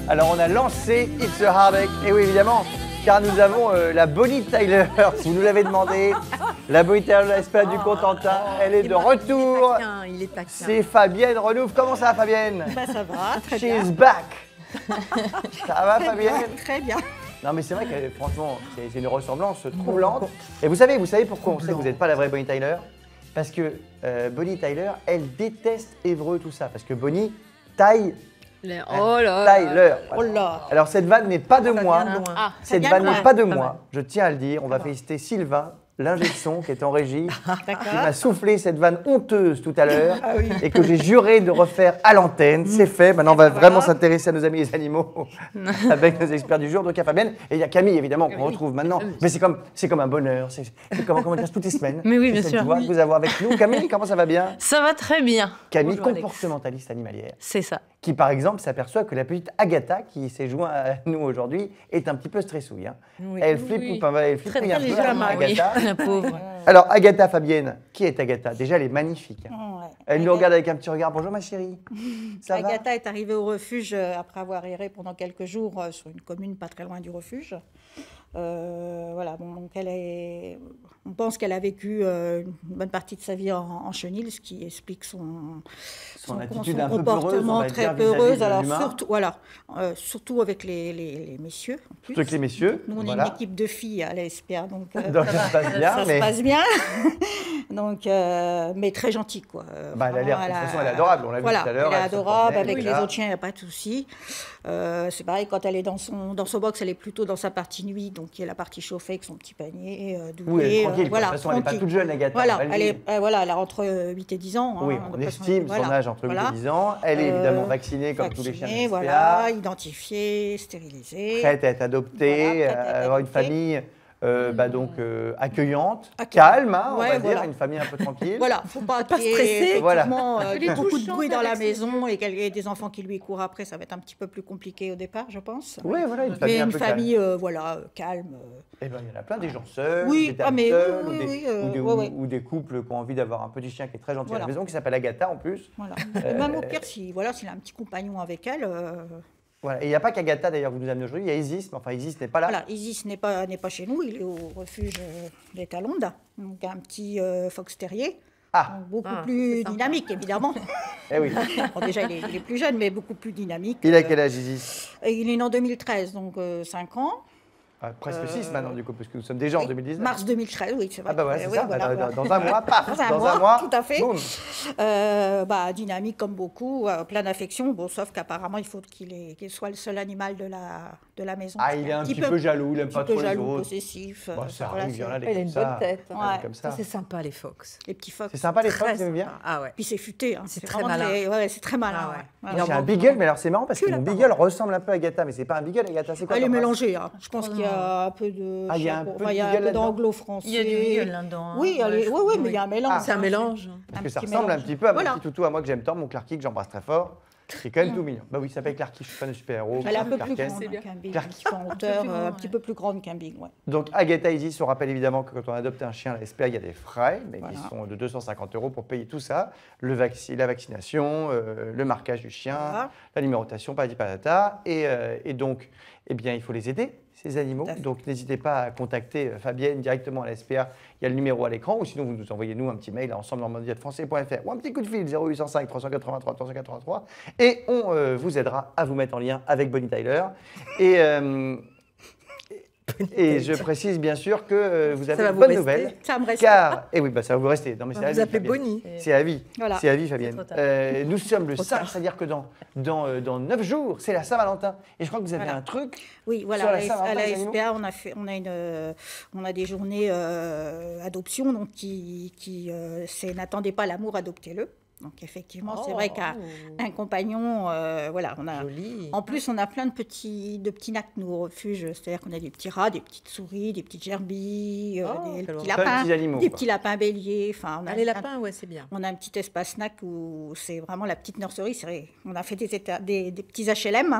Alors, on a lancé It's a Heartache. Et oui, évidemment, car nous avons la Bonnie Tyler. Vous nous l'avez demandé. La Bonnie Tyler de la SPA du Cotentin. Elle est de retour. Il est taquin. C'est Fabienne Renouf. Comment ça va, Fabienne? Bah, ça va, très bien. She's back. Ça va, Fabienne? Très bien. Non, mais c'est vrai que franchement, c'est une ressemblance troublante. Et vous savez pourquoi on sait que vous n'êtes pas la vraie Bonnie Tyler? Parce que Bonnie Tyler, elle déteste Évreux, tout ça. Parce que Bonnie taille Tyler. Tyler. Oh là. Alors cette vanne n'est pas de moi. vient de loin. Ah, Cette vient vanne de loin. n'est pas de Pas moi. mal. Je tiens à le dire. On va féliciter Sylvain, l'ingé de son, qui est en régie, qui D'accord. m'a soufflé cette vanne honteuse tout à l'heure Ah oui. et que j'ai juré de refaire à l'antenne. C'est fait. Maintenant, on va vraiment s'intéresser à nos amis les animaux avec nos experts du jour. Donc, il y a Fabienne et il y a Camille, évidemment, qu'on retrouve maintenant. Mais c'est comme un bonheur. C'est comment dire, toutes les semaines. Mais oui, C'est bien cette sûr. joie de vous avoir avec nous. Camille, comment ça va bien? Ça va très bien. Camille, Bonjour, Alex. comportementaliste animalière, C'est ça. qui par exemple s'aperçoit que la petite Agatha, qui s'est jointe à nous aujourd'hui, est un petit peu stressouille. Hein. Oui. Elle flippe Oui. ou pas, elle flippe Très, un très peu, légèrement, oui. Agatha. La pauvre. Alors Agatha, Fabienne, qui est Agatha? Déjà, elle est magnifique. Hein. Ouais. Elle nous regarde avec un petit regard. Bonjour ma chérie. Ça va? Agatha est arrivée au refuge après avoir erré pendant quelques jours sur une commune pas très loin du refuge. Voilà, bon, donc on pense qu'elle a vécu une bonne partie de sa vie en chenil, ce qui explique son attitude un peu peureuse, on comportement va très dire, vis-à-vis peureuse. de Alors l'humain. surtout, voilà, surtout avec les messieurs. En plus. Surtout avec les messieurs. Nous, on est voilà. une équipe de filles à la SPA, donc, Donc ça se passe bien. ça mais... se passe bien. Donc, mais très gentille, quoi. Bah, elle a l'air, de toute façon, elle est adorable. On l'a vu Voilà, tout à l'heure. elle est se adorable. promenait, Avec elle les était là. autres chiens, il n'y a pas de souci. C'est pareil, quand elle est dans son box, elle est plutôt dans sa partie nuit, donc il y a la partie chauffée avec son petit panier. Oui, elle est tranquille. voilà, De toute façon, elle n'est pas tranquille. toute jeune, Agatha. Voilà, on va le elle dire. elle a entre 8 et 10 ans. Oui, hein, on de façon- estime son voilà, âge entre 8 voilà. et 10 ans. Elle est évidemment vaccinée comme tous les chiens de Vaccinée, la SPA. voilà, identifiée, stérilisée. Prête à être adoptée, Voilà, prête à être à avoir une adoptée. famille accueillante, Accueillante. calme, hein, on Ouais, va dire, voilà. une famille un peu tranquille. Voilà, faut pas Pas qu'il y ait stressé. Voilà. effectivement, Elle est beaucoup de touchante bruit dans la avec ses maison et qu'il y ait des enfants qui lui courent après, ça va être un petit peu plus compliqué au départ, je pense. Oui, voilà, une Mais famille un une peu famille, voilà, calme. calme. Eh ben, il y en a plein, des gens seuls, Oui, des dames ah, mais seules, oui, ou, des, oui, ou des- ouais, ouais. ou des couples qui ont envie d'avoir un petit chien qui est très gentil à Voilà. la maison, qui s'appelle Agatha en plus. Voilà. Et même au pire, s'il a un petit compagnon avec elle, Voilà. Et il n'y a pas qu'Agatha d'ailleurs, vous nous amenez aujourd'hui, il y a Isis, mais enfin Isis n'est pas là. voilà, Isis n'est pas chez nous, il est au refuge des Talondes, donc un petit fox terrier. Ah, Donc beaucoup Ah, plus c'est sympa. dynamique, évidemment. eh oui. Bon, déjà, il est plus jeune, mais beaucoup plus dynamique. Il a quel âge Isis? Et il est né en 2013, donc 5 ans. Ah, presque 6 maintenant du coup, parce que nous sommes déjà en Oui, 2019. Mars 2013, oui, c'est vrai. Ah bah voilà, c'est Oui, ça, voilà, voilà. dans un mois, paf, Dans un mois, tout à fait. boum. Dynamique comme beaucoup, plein d'affection, bon, sauf qu'apparemment, il faut qu'il soit le seul animal de la maison. Ah, il est un petit peu jaloux, il n'aime pas un petit peu trop les jaloux, autres. possessif. Bah, ça voilà, arrive, il y en a c'est- des Elle a comme une ça. bonne tête. Ouais, Ouais. comme ça. Ça, c'est sympa, les fox. Les petits fox. C'est sympa les fox, Très vous aimez bien? sympa. Ah ouais. Puis c'est futé. Hein. C'est C'est très vraiment malin. ouais, c'est très malin. Ah ouais. ouais. Il Voilà. en J'ai un manque beagle, mais alors c'est marrant parce que Que mon la beagle ressemble un peu à Agatha, mais c'est pas un beagle, Agatha, c'est quoi Elle est comme race? mélangée. Hein. Je pense qu'il y a un peu de. Ah, il y a un peu de il y a un beagle peu là-dedans d'anglo-français. Il y a du beagle là-dedans. Oui, mais il y a un mélange. Ah. C'est un mélange. Parce que Un ça petit ressemble un mélange. petit peu à mon Voilà. petit toutou à moi que j'aime tant, mon Clarky, que j'embrasse très fort. C'est quand même tout mignon. Bah oui, il s'appelle Clarky, je suis fan de super-héros. Elle est un peu plus Clark grande Kent. qu'un big, Clark- un petit peu en hauteur, plus grand, un petit peu plus grande qu'un big, ouais. Donc Agatha Isis, on rappelle évidemment que quand on adopte un chien à la SPA, il y a des frais, mais qui Voilà. sont de 250 € pour payer tout ça. La vaccination, le marquage du chien, Voilà. la numérotation, patati patata. Et donc, eh bien, il faut les aider, ces animaux. Tout à fait. Donc n'hésitez pas à contacter Fabienne directement à la SPA. Il y a le numéro à l'écran, ou sinon vous nous envoyez nous un petit mail à ensemble-normandie@français.fr ou un petit coup de fil 0805 383 383 et on vous aidera à vous mettre en lien avec Bonnie Tyler. Et je précise bien sûr que vous avez va une vous bonne rester. nouvelle. Ça me reste. Car, et oui, bah, ça va vous rester. Non, mais c'est à Vous vie, appelez Fabienne. Bonnie. C'est à vie. Voilà. C'est à vie, Fabienne. trop tard. Nous sommes le Trop 5, tard. c'est-à-dire que dans 9 jours, c'est la Saint-Valentin. Et je crois que vous avez Voilà. un truc. Oui, Sur voilà, la à Saint-Valentin, la les animaux SPA, on a des journées adoption, donc c'est n'attendez pas l'amour, adoptez-le. Donc effectivement, c'est vrai qu'un compagnon, voilà, on a. Joli. En plus, on a plein de petits nacs, nous, au refuge. C'est-à-dire qu'on a des petits rats, des petites souris, des petites gerbilles, des quel petits Plein de lapins, petits animaux, des quoi. petits lapins béliers. Enfin, Ah, les lapins, ouais, c'est bien. on a un petit espace snack où c'est vraiment la petite nurserie. On a fait des petits HLM.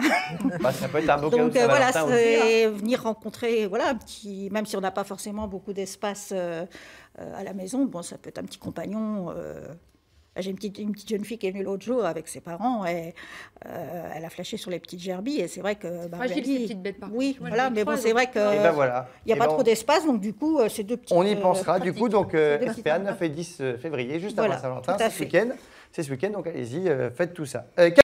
Bah, ça peut être un beau cadeau Donc de voilà, Saint-Valentin aussi. hein. c'est venir rencontrer, voilà, un petit, même si on n'a pas forcément beaucoup d'espace à la maison, bon, ça peut être un petit compagnon. J'ai une petite jeune fille qui est venue l'autre jour avec ses parents et elle a flashé sur les petites gerbilles. Et c'est vrai que Fragile, ces petites bêtes, par oui, contre. Moi, voilà, j'en ai mais bon, trois, c'est vrai que Et ben voilà. il n'y a Et pas ben, trop d'espace, donc du coup, c'est deux petites. on y pensera. Du coup, donc, pratiques. SPA 9 et 10 février, juste Voilà, avant Saint-Valentin, tout à c'est ce fait. week-end. C'est ce week-end, donc allez-y, faites tout ça.